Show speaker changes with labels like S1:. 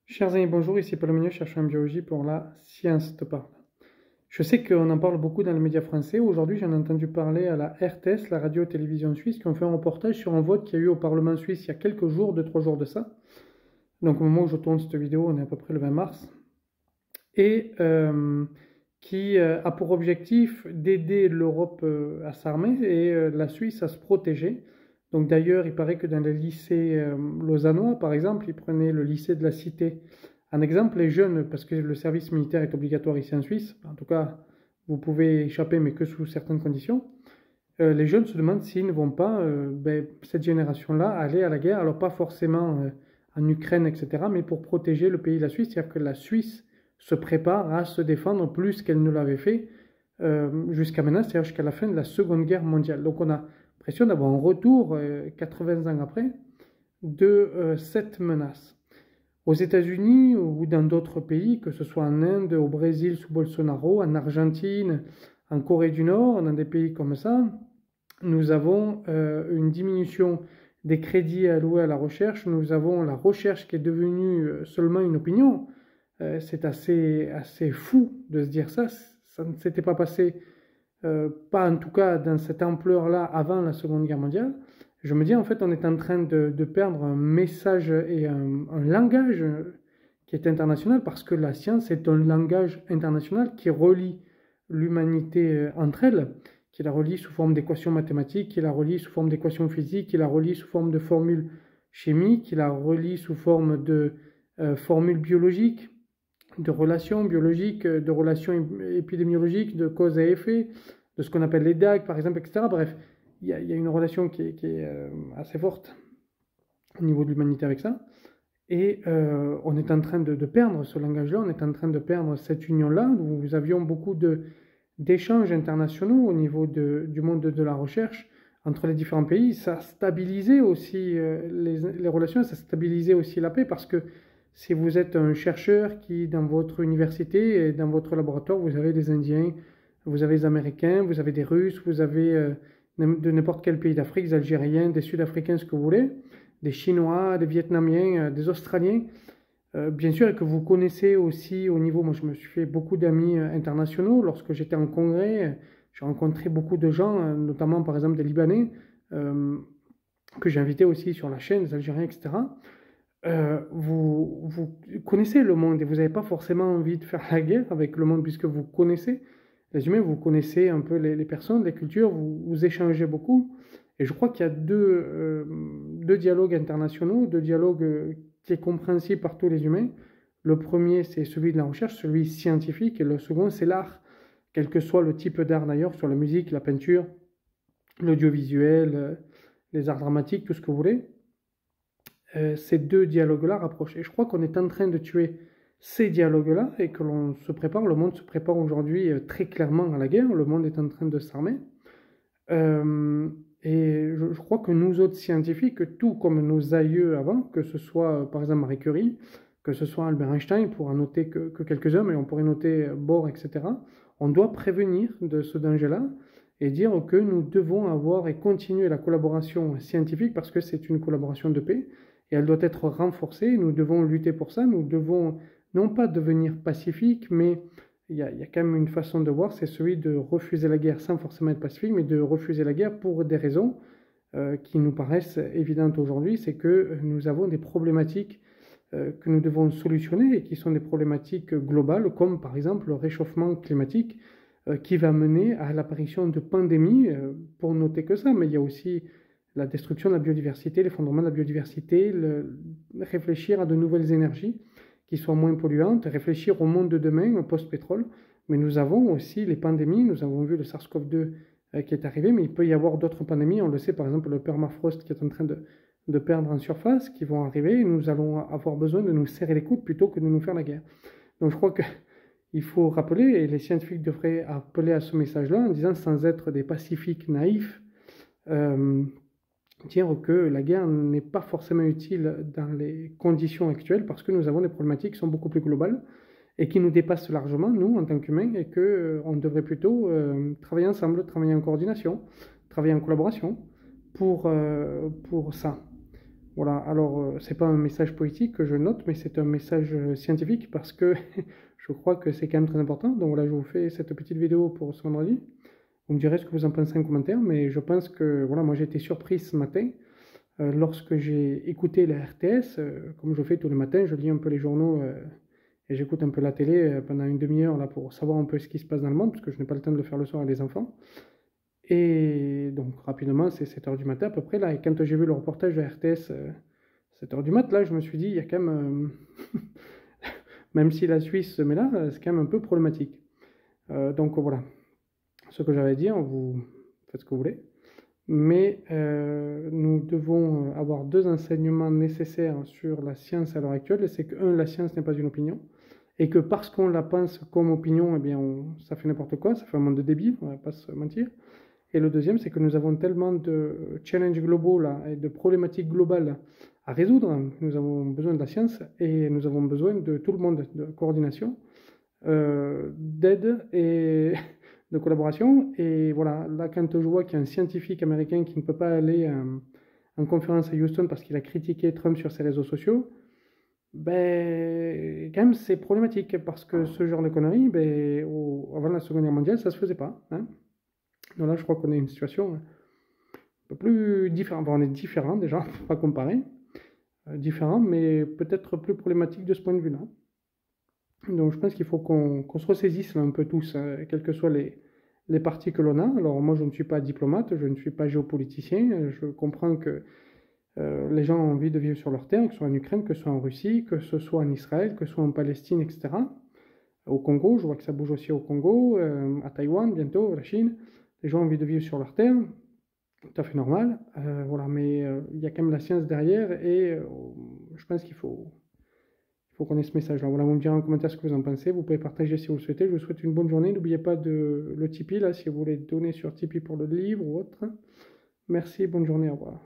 S1: Chers amis, bonjour, ici Paul Mignot, chercheur en biologie pour la Science te parle. Je sais qu'on en parle beaucoup dans les médias français. Aujourd'hui, j'en ai entendu parler à la RTS, la radio-télévision suisse, qui ont fait un reportage sur un vote qu'il y a eu au Parlement suisse il y a quelques jours, 2-3 jours de ça. Donc au moment où je tourne cette vidéo, on est à peu près le 20 mars. Et qui a pour objectif d'aider l'Europe à s'armer et la Suisse à se protéger. Donc d'ailleurs, il paraît que dans les lycées lausannois, par exemple, ils prenaient le lycée de la Cité en exemple, les jeunes, parce que le service militaire est obligatoire ici en Suisse, en tout cas, vous pouvez échapper, mais que sous certaines conditions, les jeunes se demandent s'ils ne vont pas, cette génération-là, aller à la guerre, alors pas forcément en Ukraine, etc., mais pour protéger le pays de la Suisse, c'est-à-dire que la Suisse se prépare à se défendre plus qu'elle ne l'avait fait jusqu'à maintenant, c'est-à-dire jusqu'à la fin de la Seconde Guerre mondiale. Donc on a l'impression d'avoir un retour, 80 ans après, de cette menace. Aux États-Unis ou dans d'autres pays, que ce soit en Inde, au Brésil sous Bolsonaro, en Argentine, en Corée du Nord, dans des pays comme ça, nous avons une diminution des crédits alloués à la recherche. Nous avons la recherche qui est devenue seulement une opinion. C'est assez fou de se dire ça. Ça ne s'était pas passé, pas en tout cas dans cette ampleur-là avant la Seconde Guerre mondiale. Je me dis, en fait, on est en train de perdre un message et un langage qui est international parce que la science est un langage international qui relie l'humanité entre elles, qui la relie sous forme d'équations mathématiques, qui la relie sous forme d'équations physiques, qui la relie sous forme de formules chimiques, qui la relie sous forme de formules biologiques, de relations biologiques, de relations épidémiologiques, de cause à effet, de ce qu'on appelle les DAG, par exemple, etc. Bref, il y a une relation qui est assez forte au niveau de l'humanité avec ça. Et on est en train de perdre ce langage-là, on est en train de perdre cette union-là. Nous avions beaucoup d'échanges internationaux au niveau du monde de la recherche entre les différents pays. Ça stabilisait aussi les relations, ça stabilisait aussi la paix parce que si vous êtes un chercheur qui, dans votre université et dans votre laboratoire, vous avez des Indiens, vous avez des Américains, vous avez des Russes, vous avez de n'importe quel pays d'Afrique, des Algériens, des Sud-Africains, ce que vous voulez, des Chinois, des Vietnamiens, des Australiens, bien sûr, et que vous connaissez aussi au niveau, moi je me suis fait beaucoup d'amis internationaux, lorsque j'étais en congrès, j'ai rencontré beaucoup de gens, notamment par exemple des Libanais, que j'ai invités aussi sur la chaîne, des Algériens, etc. Vous connaissez le monde et vous n'avez pas forcément envie de faire la guerre avec le monde puisque vous connaissez les humains, vous connaissez un peu les personnes, les cultures, vous échangez beaucoup. Et je crois qu'il y a deux dialogues internationaux, deux dialogues qui est compréhensible par tous les humains. Le premier, c'est celui de la recherche, celui scientifique, et le second, c'est l'art, quel que soit le type d'art d'ailleurs, sur la musique, la peinture, l'audiovisuel, les arts dramatiques, tout ce que vous voulez. Ces deux dialogues-là rapprochent. Et je crois qu'on est en train de tuer ces dialogues-là et que l'on se prépare, le monde se prépare aujourd'hui très clairement à la guerre, le monde est en train de s'armer. Et je crois que nous autres scientifiques, tout comme nos aïeux avant, que ce soit par exemple Marie Curie, que ce soit Albert Einstein, pour en noter que quelques-uns, mais on pourrait noter Bohr, etc., on doit prévenir de ce danger-là et dire que nous devons avoir et continuer la collaboration scientifique parce que c'est une collaboration de paix et elle doit être renforcée. Nous devons lutter pour ça. Nous devons non pas devenir pacifiques, mais il y a quand même une façon de voir, c'est celui de refuser la guerre sans forcément être pacifique, mais de refuser la guerre pour des raisons qui nous paraissent évidentes aujourd'hui. C'est que nous avons des problématiques que nous devons solutionner et qui sont des problématiques globales, comme par exemple le réchauffement climatique, qui va mener à l'apparition de pandémies, pour noter que ça, mais il y a aussi la destruction de la biodiversité, l'effondrement de la biodiversité, réfléchir à de nouvelles énergies qui soient moins polluantes, réfléchir au monde de demain, au post-pétrole, mais nous avons aussi les pandémies, nous avons vu le SARS-CoV-2 qui est arrivé, mais il peut y avoir d'autres pandémies, on le sait par exemple le permafrost qui est en train de perdre en surface, qui vont arriver, et nous allons avoir besoin de nous serrer les coudes plutôt que de nous faire la guerre. Donc je crois que il faut rappeler, et les scientifiques devraient appeler à ce message-là en disant sans être des pacifiques naïfs, dire que la guerre n'est pas forcément utile dans les conditions actuelles parce que nous avons des problématiques qui sont beaucoup plus globales et qui nous dépassent largement, nous, en tant qu'humains, et qu'on devrait plutôt travailler ensemble, travailler en coordination, travailler en collaboration pour ça. Voilà, alors c'est pas un message politique que je note, mais c'est un message scientifique parce que je crois que c'est quand même très important. Donc voilà, je vous fais cette petite vidéo pour ce vendredi. Vous me direz ce que vous en pensez en commentaire, mais je pense que voilà, moi j'ai été surpris ce matin lorsque j'ai écouté la RTS. Comme je fais tous les matins, je lis un peu les journaux et j'écoute un peu la télé pendant une demi-heure là pour savoir un peu ce qui se passe dans le monde, parce que je n'ai pas le temps de le faire le soir avec les enfants. Et donc rapidement, c'est 7 heures du matin à peu près là. Et quand j'ai vu le reportage de la RTS 7 heures du mat, là, je me suis dit, il y a quand même, même si la Suisse se met là, c'est quand même un peu problématique. Donc voilà, ce que j'avais à dire, vous faites ce que vous voulez. Mais nous devons avoir deux enseignements nécessaires sur la science à l'heure actuelle. C'est que, un, la science n'est pas une opinion. Et que parce qu'on la pense comme opinion, eh bien, ça fait n'importe quoi, ça fait un monde de débiles, on ne va pas se mentir. Et le deuxième, c'est que nous avons tellement de challenges globaux là, et de problématiques globales à résoudre. Nous avons besoin de la science et nous avons besoin de tout le monde, de coordination, d'aide et de collaboration. Et voilà, là, quand je vois qu'il y a un scientifique américain qui ne peut pas aller en conférence à Houston parce qu'il a critiqué Trump sur ses réseaux sociaux, ben, quand même, c'est problématique parce que ce genre de conneries, ben, avant la Seconde Guerre mondiale, ça se faisait pas. Hein. Donc là, je crois qu'on est une situation un peu plus différente. Bon, on est différents déjà, il ne faut pas comparer. Différents, mais peut-être plus problématique de ce point de vue-là. Donc je pense qu'il faut qu'on se ressaisisse là, un peu tous, quels que soient les partis que l'on a. Alors moi, je ne suis pas diplomate, je ne suis pas géopoliticien. Je comprends que les gens ont envie de vivre sur leur terre, que ce soit en Ukraine, que ce soit en Russie, que ce soit en Israël, que ce soit en Palestine, etc. Au Congo, je vois que ça bouge aussi au Congo, à Taïwan bientôt, la Chine. Les gens ont envie de vivre sur leur terre, tout à fait normal. Voilà, mais il y a quand même la science derrière et je pense qu'il faut qu'on ait ce message-là. Voilà, vous me direz en commentaire ce que vous en pensez. Vous pouvez partager si vous le souhaitez. Je vous souhaite une bonne journée. N'oubliez pas le Tipeee, là, si vous voulez donner sur Tipeee pour le livre ou autre. Merci, bonne journée, au revoir.